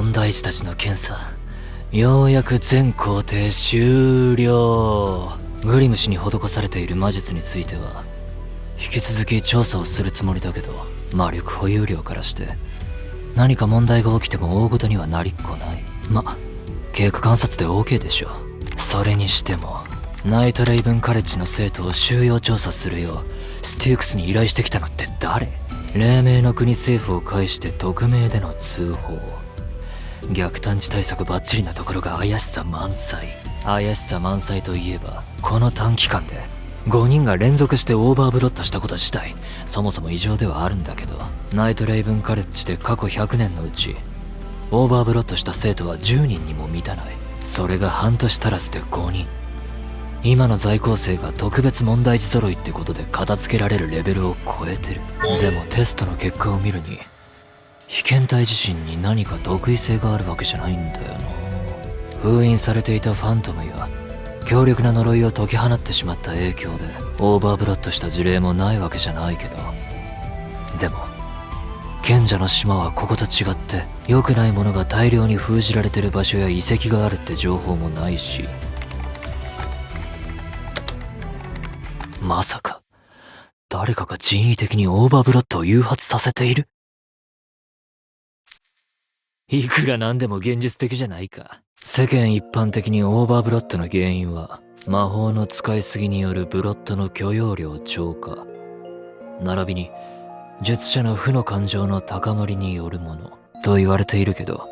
問題児たちの検査、ようやく全工程終了。グリム氏に施されている魔術については引き続き調査をするつもりだけど、魔力保有量からして何か問題が起きても大ごとにはなりっこない。経過観察で OK でしょ。それにしてもナイトレイブンカレッジの生徒を収容調査するようスティークスに依頼してきたのって誰？黎明の国政府を介して匿名での通報。逆探知対策バッチリなところが怪しさ満載。怪しさ満載といえば、この短期間で5人が連続してオーバーブロッドしたこと自体そもそも異常ではあるんだけど、ナイトレイブンカレッジで過去100年のうちオーバーブロッドした生徒は10人にも満たない。それが半年足らずで5人。今の在校生が特別問題児揃いってことで片付けられるレベルを超えてる。でもテストの結果を見るに被験体自身に何か特異性があるわけじゃないんだよな。封印されていたファントムや強力な呪いを解き放ってしまった影響でオーバーブロッドした事例もないわけじゃないけど、でも賢者の島はここと違って良くないものが大量に封じられてる場所や遺跡があるって情報もないし、まさか誰かが人為的にオーバーブロッドを誘発させている？いくらなんでも現実的じゃないか。世間一般的にオーバーブロッドの原因は魔法の使いすぎによるブロッドの許容量超過、並びに術者の負の感情の高まりによるものと言われているけど、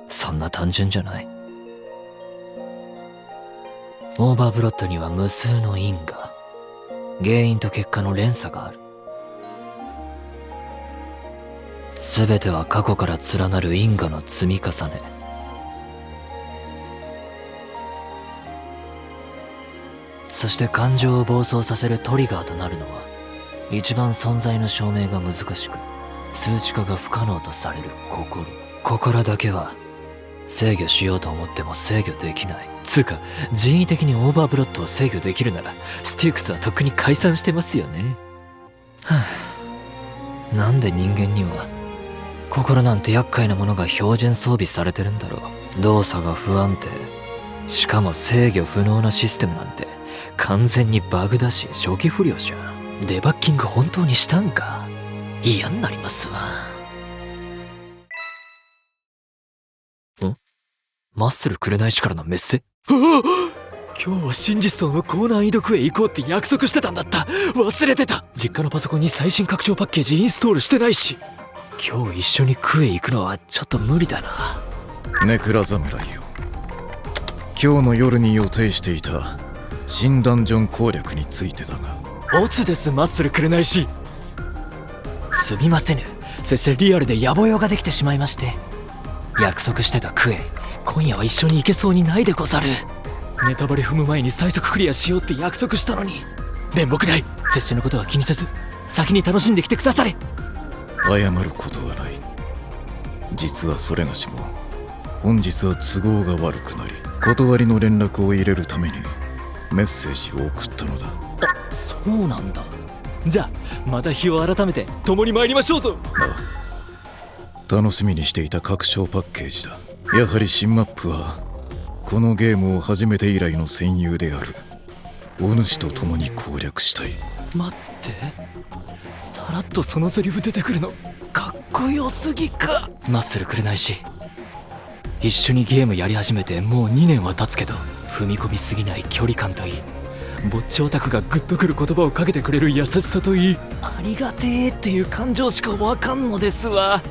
そんな単純じゃない。オーバーブロッドには無数の因果、原因と結果の連鎖がある。全ては過去から連なる因果の積み重ね。そして感情を暴走させるトリガーとなるのは一番存在の証明が難しく数値化が不可能とされる心だけは制御しようと思っても制御できない。つうか人為的にオーバーブロッドを制御できるならスティークスはとっくに解散してますよね。なんで人間には心なんて厄介なものが標準装備されてるんだろう。動作が不安定、しかも制御不能なシステムなんて完全にバグだし初期不良じゃん。デバッキング本当にしたんか？嫌になりますわ。マッスル紅石からのメッセ？今日は真実層の高難易度区へ行こうって約束してたんだった。忘れてた。実家のパソコンに最新拡張パッケージインストールしてないし、今日一緒に区へ行くのはちょっと無理だな。ネクラ侍よ、今日の夜に予定していた新ダンジョン攻略についてだが。オツです、マッスル紅石。すみませぬ、拙者リアルで野暮用ができてしまいまして。約束してた区へ今夜は一緒に行けそうにないでござる。ネタバレ踏む前に最速クリアしようって約束したのに。面目ない。拙者のことは気にせず先に楽しんできてくだされ。謝ることはない。実はそれがしも本日は都合が悪くなり、断りの連絡を入れるためにメッセージを送ったのだ。あ、そうなんだ。じゃあまた日を改めて共に参りましょうぞ。楽しみにしていた拡張パッケージだ。やはり新マップはこのゲームを始めて以来の戦友であるお主と共に攻略したい。待って、さらっとそのセリフ出てくるのかっこよすぎか。マッスル紅石、一緒にゲームやり始めてもう2年は経つけど、踏み込みすぎない距離感といい、ぼっちオタクがグッとくる言葉をかけてくれる優しさといい、ありがてえっていう感情しかわかんのですわ。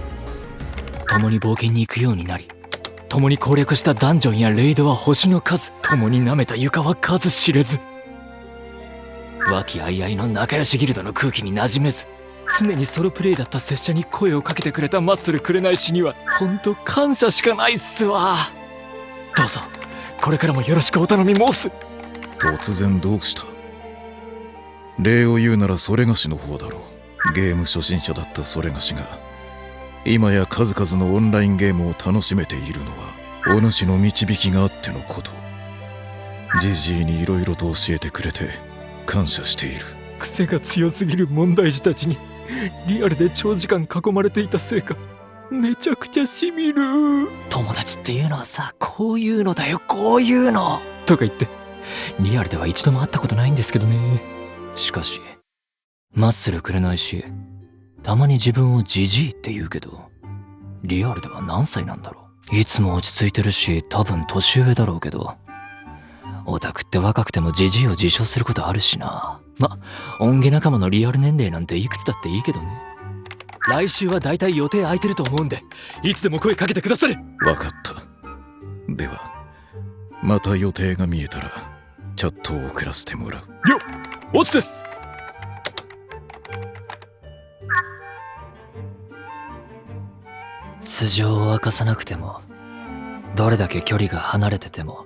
共に冒険に行くようになり、共に攻略したダンジョンやレイドは星の数、共に舐めた床は数知れず、和気あいあいの仲良しギルドの空気に馴染めず、常にソロプレイだった拙者に声をかけてくれたマッスル紅石にはほんと感謝しかないっすわ。どうぞこれからもよろしくお頼み申す。突然どうした？礼を言うならそれがしの方だろう。ゲーム初心者だったそれがしが今や数々のオンラインゲームを楽しめているのはお主の導きがあってのこと。ジジイに色々と教えてくれて感謝している。癖が強すぎる問題児たちにリアルで長時間囲まれていたせいか、めちゃくちゃしみる。友達っていうのはさ、こういうのだよ、こういうのとか言って、リアルでは一度も会ったことないんですけどね。しかしマッスルくれないし、たまに自分をジジイって言うけど、リアルでは何歳なんだろう。いつも落ち着いてるし、多分年上だろうけど、オタクって若くてもジジイを自称することあるしな。音源仲間のリアル年齢なんていくつだっていいけどね。来週はだいたい予定空いてると思うんで、いつでも声かけてくだされ。わかった。ではまた予定が見えたらチャットを送らせてもらう。オツです。素性を明かさなくても、どれだけ距離が離れてても、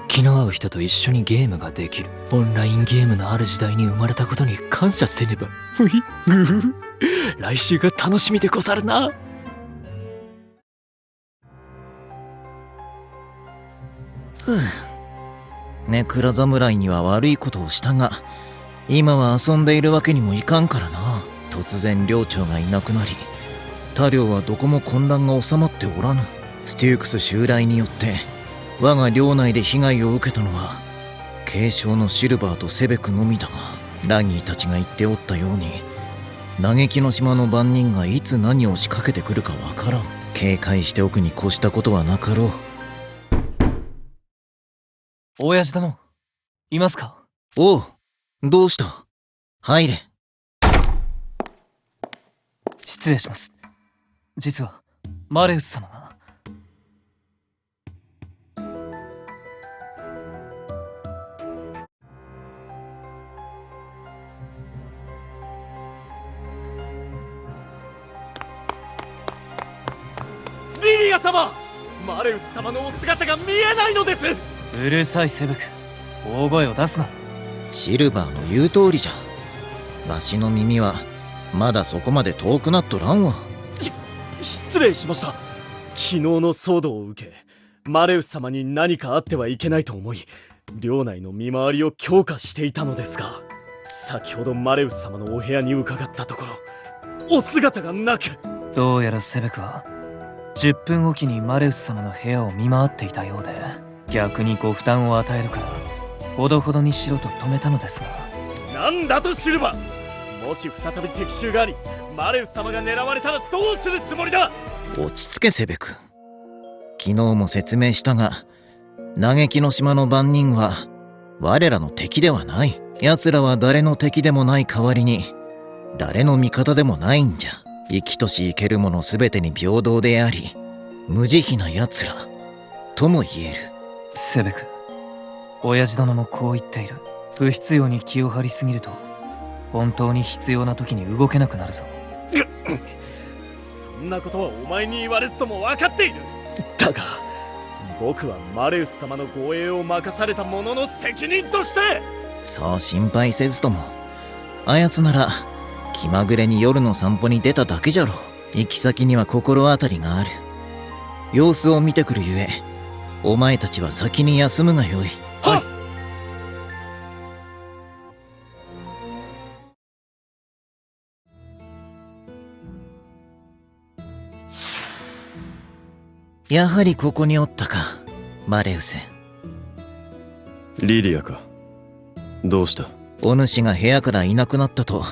気の合う人と一緒にゲームができるオンラインゲームのある時代に生まれたことに感謝せねば。来週が楽しみでござるな。ネクラ侍には悪いことをしたが、今は遊んでいるわけにもいかんからな。突然寮長がいなくなり、他寮はどこも混乱が収まっておらぬ。ステュークス襲来によって我が寮内で被害を受けたのは軽傷のシルバーとセベクのみだが、ラギーたちが言っておったように、嘆きの島の番人がいつ何を仕掛けてくるかわからん。警戒しておくに越したことはなかろう。親父殿、いますか？おう、どうした？入れ。失礼します。実はマレウス様が。リリア様、マレウス様のお姿が見えないのです。うるさいセブク、大声を出すな。シルバーの言う通りじゃ。わしの耳はまだそこまで遠くなっとらんわ。失礼しました。昨日の騒動を受け、マレウス様に何かあってはいけないと思い、寮内の見回りを強化していたのですが、先ほどマレウス様のお部屋に伺ったところ、お姿がなく。どうやらセブクは10分おきにマレウス様の部屋を見回っていたようで、逆にご負担を与えるからほどほどにしろと止めたのですが。なんだとシルバー、もし再び敵襲がありマレウス様が狙われたらどうするつもりだ。落ち着けセベク。昨日も説明したが、嘆きの島の番人は我らの敵ではない。奴らは誰の敵でもない代わりに誰の味方でもないんじゃ。生きとし生けるもの全てに平等であり、無慈悲な奴らとも言える。セベク、親父殿もこう言っている。不必要に気を張りすぎると本当に必要な時に動けなくなるぞ。そんなことはお前に言われずとも分かっている。だが僕はマレウス様の護衛を任された者の責任として。そう心配せずとも、あやつなら気まぐれに夜の散歩に出ただけじゃろ。行き先には心当たりがある。様子を見てくるゆえ、お前たちは先に休むがよい。はっ。やはりここにおったか、マレウス。リリアか。どうした？お主が部屋からいなくなったと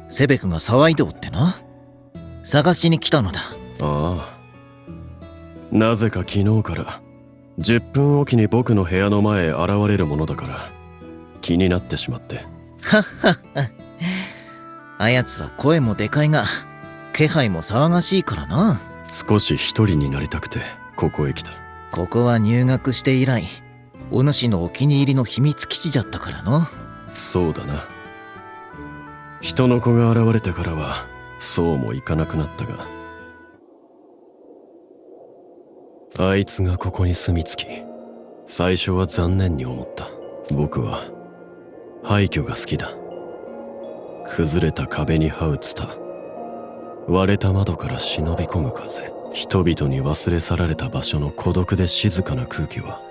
セベクが騒いでおってな。探しに来たのだ。ああ。なぜか昨日から10分おきに僕の部屋の前へ現れるものだから気になってしまって。はっはっは。あやつは声もでかいが気配も騒がしいからな。少し一人になりたくてここへ来た。ここは入学して以来お主のお気に入りの秘密基地じゃったからな。そうだな。人の子が現れてからはそうもいかなくなったが、あいつがここに住み着き、最初は残念に思った。僕は廃墟が好きだ。崩れた壁に這うツタ、割れた窓から忍び込む風、人々に忘れ去られた場所の孤独で静かな空気は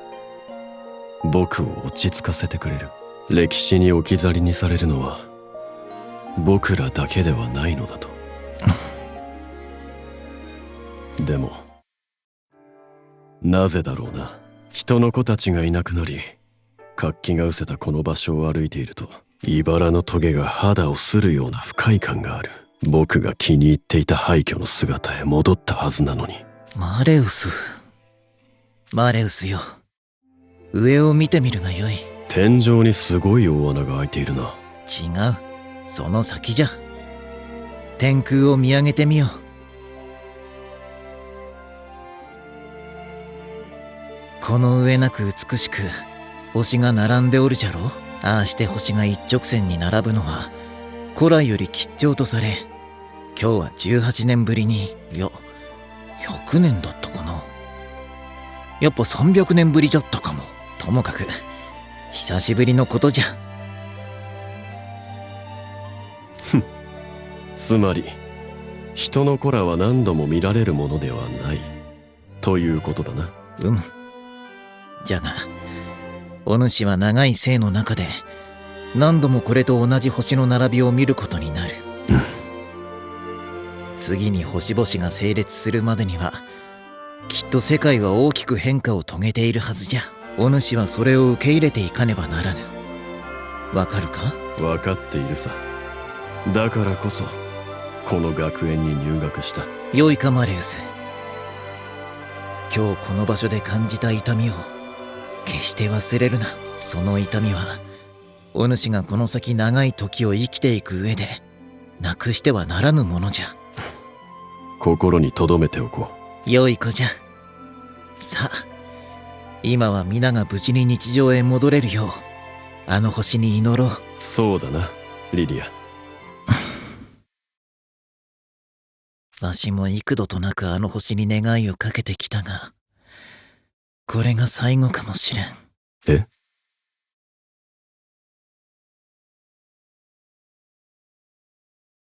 僕を落ち着かせてくれる。歴史に置き去りにされるのは僕らだけではないのだと。でもなぜだろうな。人の子たちがいなくなり活気が失せたこの場所を歩いていると、茨のトゲが肌を擦るような不快感がある。僕が気に入っていた廃墟の姿へ戻ったはずなのに。マレウスよ。上を見てみるがよい。天井にすごい大穴が開いているな。違う、その先じゃ。天空を見上げてみよう。この上なく美しく星が並んでおるじゃろ。ああして星が一直線に並ぶのは古来より吉兆とされ、今日は18年ぶりに、いや100年だったかな、やっぱ300年ぶりじゃったかも。ともかく久しぶりのことじゃ。つまり人の子らは何度も見られるものではないということだな。じゃがお主は長い生の中で何度もこれと同じ星の並びを見ることになる。次に星々が整列するまでにはきっと世界は大きく変化を遂げているはずじゃ。お主はそれを受け入れていかねばならぬ。わかるか？分かっているさ。だからこそこの学園に入学した。よいかマレウス。今日この場所で感じた痛みを決して忘れるな。その痛みはお主がこの先長い時を生きていく上でなくしてはならぬものじゃ。心に留めておこう。よい子じゃ。さあ今は皆が無事に日常へ戻れるようあの星に祈ろう。そうだなリリア。わしも幾度となくあの星に願いをかけてきたが、これが最後かもしれん。え？